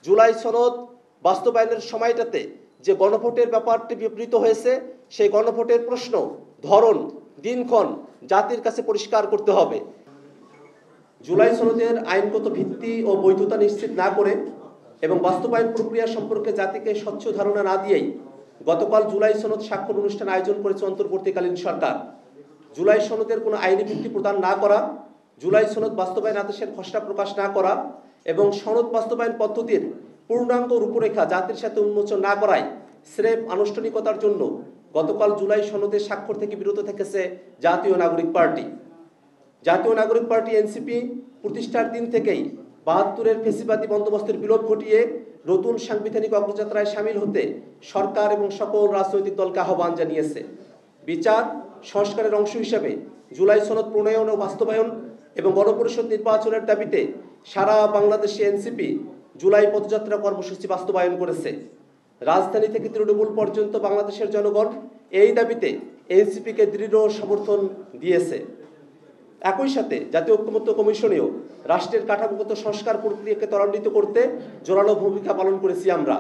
জুলাই সনদ বাস্তবায়নের সময়টাতে যে গণভোটের ব্যাপারটি বিবৃত হয়েছে, সেই গণভোটের প্রশ্ন, ধরন, দিনক্ষণ জাতির কাছে পরিষ্কার করতে হবে। জুলাই সনদের আইনগত ভিত্তি ও বৈধতা নিশ্চিত না করে এবং বাস্তবায়ন প্রক্রিয়া সম্পর্কে জাতিকে স্বচ্ছ ধারণা না দিয়েই গতকাল জুলাই সনদ স্বাক্ষর অনুষ্ঠান আয়োজন করেছে অন্তর্বর্তীকালীন সরকার। জুলাই সনদের কোনো আইনি ভিত্তি প্রদান না করা, জুলাই সনদ বাস্তবায়ন আদেশের খসড়া প্রকাশ না করা এবং সনদ বাস্তবায়ন পদ্ধতির পূর্ণাঙ্গ রূপরেখা জাতির সাথে উন্মোচন না করায় স্রেফ আনুষ্ঠানিকতার জন্য গতকাল জুলাই সনদের স্বাক্ষর থেকে বিরত থেকেছে জাতীয় নাগরিক পার্টি। জাতীয় নাগরিক পার্টি এনসিপি প্রতিষ্ঠার দিন থেকেই ৭২-এর ফেসিবাদী বন্দোবস্তের বিলোপ ঘটিয়ে নতুন সাংবিধানিক অগ্রযাত্রায় সামিল হতে সরকার এবং সকল রাজনৈতিক দলকে আহ্বান জানিয়েছে। বিচার সংস্কারের অংশ হিসেবে জুলাই সনদ প্রণয়ন ও বাস্তবায়ন এবং গণপরিষদ নির্বাচনের দাবিতে সারা বাংলাদেশে এনসিপি জুলাই পদযাত্রা কর্মসূচি বাস্তবায়ন করেছে। রাজধানী থেকে তৃণমূল পর্যন্ত বাংলাদেশের জনগণ এই দাবিতে এনসিপিকে দৃঢ় সমর্থন দিয়েছে। একই সাথে জাতীয় ঐক্যমত্য কমিশনেও রাষ্ট্রের কাঠামোগত সংস্কার প্রক্রিয়াকে ত্বরান্বিত করতে জোরালো ভূমিকা পালন করেছি আমরা।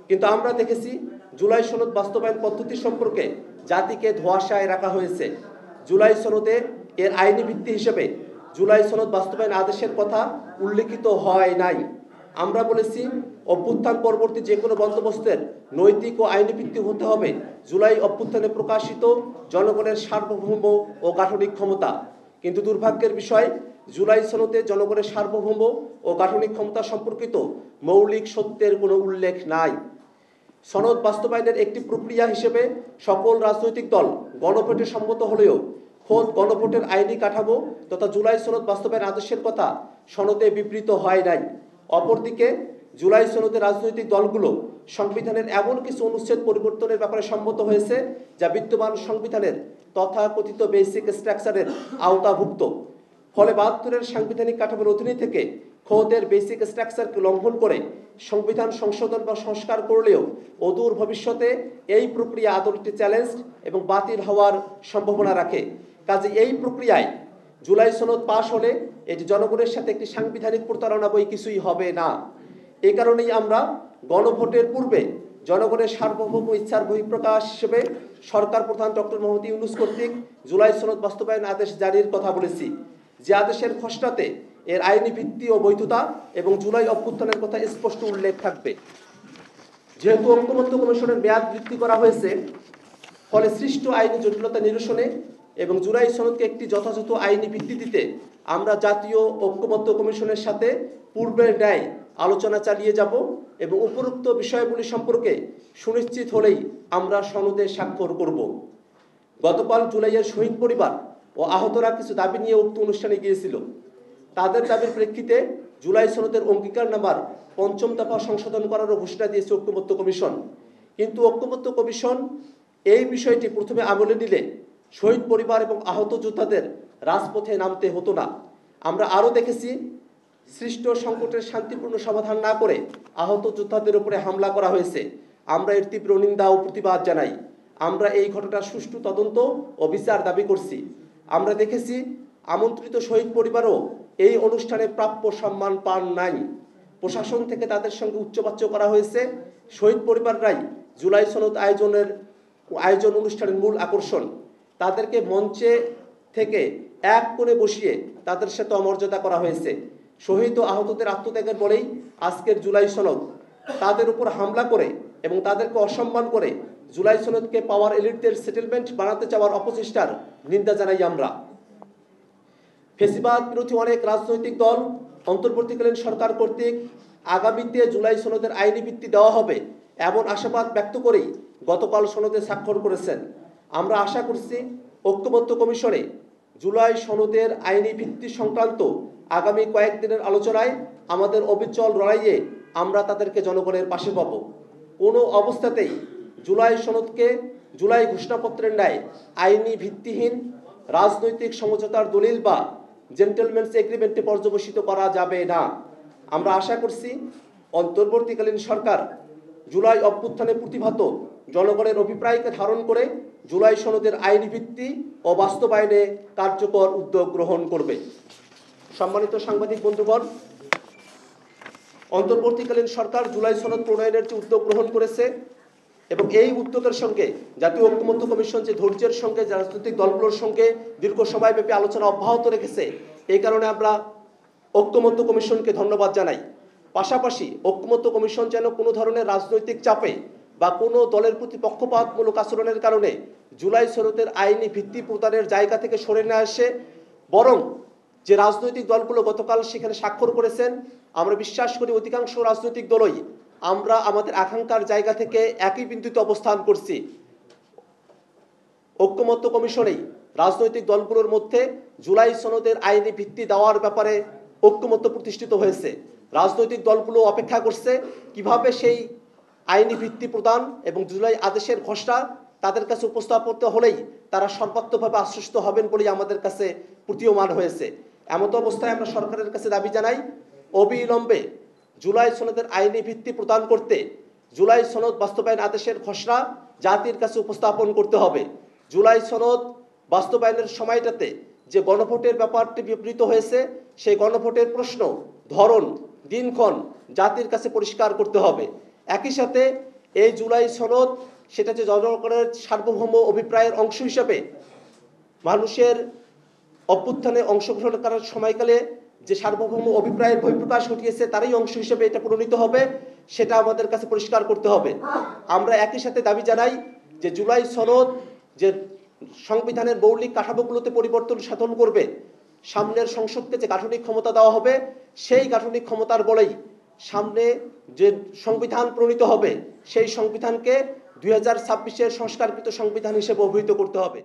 কিন্তু আমরা দেখেছি জুলাই সনদ বাস্তবায়ন পদ্ধতি সম্পর্কে জাতিকে ধোঁয়াশায় রাখা হয়েছে। জুলাই সনদে এর আইনি ভিত্তি হিসেবে জুলাই সনদ বাস্তবায়ন আদেশের কথা উল্লেখিত হয় নাই। আমরা বলেছি অভ্যুত্থান পরবর্তী যে কোনো বন্দোবস্তের নৈতিক ও আইনি ভিত্তি হতে হবে জুলাই অভ্যুত্থানে প্রকাশিত জনগণের সার্বভৌম ও গাঠনিক ক্ষমতা। কিন্তু দুর্ভাগ্যের বিষয়, জুলাই সনদে জনগণের সার্বভৌম ও গাঠনিক ক্ষমতা সম্পর্কিত মৌলিক সত্যের কোনো উল্লেখ নাই। সনদ বাস্তবায়নের একটি প্রক্রিয়া হিসেবে সকল রাজনৈতিক দল গণভোটে সম্মত হলেও খোদ গণভোটের আইনি কাঠামো তথা জুলাই সনদ বাস্তবায়ন আদেশের কথা সনদে বিবৃত হয় নাই। অপরদিকে জুলাই সনদে রাজনৈতিক দলগুলো সংবিধানের এমন কিছু অনুচ্ছেদ পরিবর্তনের ব্যাপারে সম্মত হয়েছে যা বিদ্যমান সংবিধানের তথাকথিত বেসিক স্ট্রাকচারের আওতাভুক্ত। ফলে ৭২-এর সাংবিধানিক কাঠামোর অধীনে থেকে খোদের বেসিক স্ট্রাকচারকে লঙ্ঘন করে সংবিধান সংশোধন বা সংস্কার করলেও অদূর ভবিষ্যতে এই প্রক্রিয়া আদলটি চ্যালেঞ্জ এবং বাতিল হওয়ার সম্ভাবনা রাখে। কাজে এই প্রক্রিয়ায় জুলাই সনদ পাশ হলে এটি জনগণের সাথে একটি সাংবিধানিক প্রতারণা বই কিছুই হবে না। এ কারণেই আমরা গণভোটের পূর্বে জনগণের সার্বভৌম ইচ্ছার বহিঃপ্রকাশ হিসেবে সরকার প্রধান ডক্টর মোহাম্মদ ইউনূস কর্তৃক জুলাই সনদ বাস্তবায়ন আদেশ জারির কথা বলেছি, যে আদেশের খসড়াতে এর আইনি ভিত্তি ও বৈধতা এবং জুলাই অভ্যুত্থানের কথা স্পষ্ট উল্লেখ থাকবে। যেহেতু ঐক্যমত্য কমিশনের মেয়াদ বৃদ্ধি করা হয়েছে, ফলে সৃষ্ট আইনি জটিলতা নিরসনে এবং জুলাই সনদকে একটি যথাযথ আইনি ভিত্তি দিতে আমরা জাতীয় ঐক্যমত্য কমিশনের সাথে পূর্বের ন্যায় আলোচনা চালিয়ে যাব এবং উপরোক্ত বিষয়গুলি সম্পর্কে সুনিশ্চিত হলেই আমরা সনদে স্বাক্ষর করব। গতকাল জুলাইয়ের শহীদ পরিবার ও আহতরা কিছু দাবি নিয়ে উক্ত অনুষ্ঠানে গিয়েছিল। তাদের দাবির প্রেক্ষিতে জুলাই সনদের অঙ্গীকারনামার ৫ম দফা সংশোধন করারও ঘোষণা দিয়েছে ঐক্যমত্য কমিশন। কিন্তু ঐক্যমত্য কমিশন এই বিষয়টি প্রথমে আমলে নিলে শহীদ পরিবার এবং আহত যোদ্ধাদের রাজপথে নামতে হতো না। আমরা আরও দেখেছি সৃষ্ট সংকটের শান্তিপূর্ণ সমাধান না করে আহত যোদ্ধাদের উপরে হামলা করা হয়েছে। আমরা এর তীব্র নিন্দা ও প্রতিবাদ জানাই। আমরা এই ঘটনার সুষ্ঠু তদন্ত ও বিচার দাবি করছি। আমরা দেখেছি আমন্ত্রিত শহীদ পরিবারও এই অনুষ্ঠানে প্রাপ্য সম্মান পান নাই। প্রশাসন থেকে তাদের সঙ্গে উচ্চবাচ্য করা হয়েছে। শহীদ পরিবাররাই জুলাই সনদ আয়োজন অনুষ্ঠানের মূল আকর্ষণ। তাদেরকে মঞ্চে থেকে এক কোণে বসিয়ে তাদের সাথে অমর্যাদা করা হয়েছে। শহীদ ও আহতদের আত্মত্যাগের বলেই আজকের জুলাই সনদ। তাদের উপর হামলা করে এবং তাদেরকে অসম্মান করে জুলাই সনদকে পাওয়ার এলিটদের সেটেলমেন্ট বানাতে চাওয়ার অপচেষ্টার নিন্দা জানাই আমরা। ফেসিবাদ বিরোধী অনেক রাজনৈতিক দল অন্তর্বর্তীকালীন সরকার কর্তৃক আগামীতে জুলাই সনদের আইনি ভিত্তি দেওয়া হবে এমন আশাবাদ ব্যক্ত করেই গতকাল সনদে স্বাক্ষর করেছেন। আমরা আশা করছি ঐক্যমত্য কমিশনে জুলাই সনদের আইনি ভিত্তি সংক্রান্ত আগামী কয়েকদিনের আলোচনায় আমাদের অবিচল লড়াইয়ে আমরা তাদেরকে জনগণের পাশে পাব। কোনো অবস্থাতেই জুলাই সনদকে জুলাই ঘোষণাপত্রের ন্যায় আইনি ভিত্তিহীন রাজনৈতিক সমঝোতার দলিল বা জেন্টলম্যানস এগ্রিমেন্টে পর্যবসিত করা যাবে না। আমরা আশা করছি অন্তর্বর্তীকালীন সরকার জুলাই অভ্যুত্থানে প্রতিভাত জনগণের অভিপ্রায়কে ধারণ করে জুলাই সনদের আইনি ভিত্তি ও বাস্তবায়নে কার্যকর উদ্যোগ গ্রহণ করবে। সম্মানিত সাংবাদিক বন্ধুগণ, অন্তর্বর্তীকালীন সরকার জুলাই সনদ প্রণয়নের যে উদ্যোগ গ্রহণ করেছে এবং এই উদ্যোগের সঙ্গে জাতীয় ঐক্যমত্য কমিশন যে ধৈর্যের সঙ্গে রাজনৈতিক দলগুলোর সঙ্গে দীর্ঘ সময়ব্যাপী আলোচনা অব্যাহত রেখেছে, এই কারণে আমরা ঐক্যমত্য কমিশনকে ধন্যবাদ জানাই। পাশাপাশি ঐক্যমত্য কমিশন যেন কোনো ধরনের রাজনৈতিক চাপে বা কোনো দলের প্রতি পক্ষপাতমূলক আচরণের কারণে জুলাই সনদের আইনি ভিত্তি প্রদানের জায়গা থেকে সরে না আসে, বরং যে রাজনৈতিক দলগুলো গতকাল সেখানে স্বাক্ষর করেছেন, আমরা বিশ্বাস করি অধিকাংশ রাজনৈতিক দলই আমরা আমাদের আকাঙ্ক্ষার জায়গা থেকে একই বিন্দুতে অবস্থান করছি। ঐক্যমত্য কমিশনেই রাজনৈতিক দলগুলোর মধ্যে জুলাই সনদের আইনি ভিত্তি দেওয়ার ব্যাপারে ঐক্যমত্য প্রতিষ্ঠিত হয়েছে। রাজনৈতিক দলগুলো অপেক্ষা করছে কিভাবে সেই আইনি ভিত্তি প্রদান এবং জুলাই আদেশের ঘোষণা তাদের কাছে উপস্থাপিত হলেই তারা সর্বাত্মকভাবে আশ্বস্ত হবেন বলেই আমাদের কাছে প্রতীয়মান হয়েছে। এমত অবস্থায় আমরা সরকারের কাছে দাবি জানাই, অবিলম্বে জুলাই সনদের আইনি ভিত্তি প্রদান করতে জুলাই সনদ বাস্তবায়ন আদেশের খসড়া জাতির কাছে উপস্থাপন করতে হবে। জুলাই সনদ বাস্তবায়নের সময়টাতে যে গণভোটের ব্যাপারটি বিবৃত হয়েছে, সেই গণভোটের প্রশ্ন, ধরন, দিনক্ষণ জাতির কাছে পরিষ্কার করতে হবে। একই সাথে এই জুলাই সনদ সেটা যে জনগণের সার্বভৌম অভিপ্রায়ের অংশ হিসাবে মানুষের অভ্যুত্থানে অংশগ্রহণ করার সময়কালে যে সার্বভৌম অভিপ্রায়ের বহিঃপ্রকাশ ঘটিয়েছে তারই অংশ হিসেবে এটা প্রণীত হবে, সেটা আমাদের কাছে পরিষ্কার করতে হবে। আমরা একই সাথে দাবি জানাই যে জুলাই সনদ যে সংবিধানের মৌলিক কাঠামোগুলোতে পরিবর্তন সাধন করবে, সামনের সংসদকে যে গাঠনিক ক্ষমতা দেওয়া হবে, সেই গাঠনিক ক্ষমতার বলেই সামনে যে সংবিধান প্রণীত হবে সেই সংবিধানকে 2026-এর সংস্কারকৃত সংবিধান হিসেবে অভিহিত করতে হবে।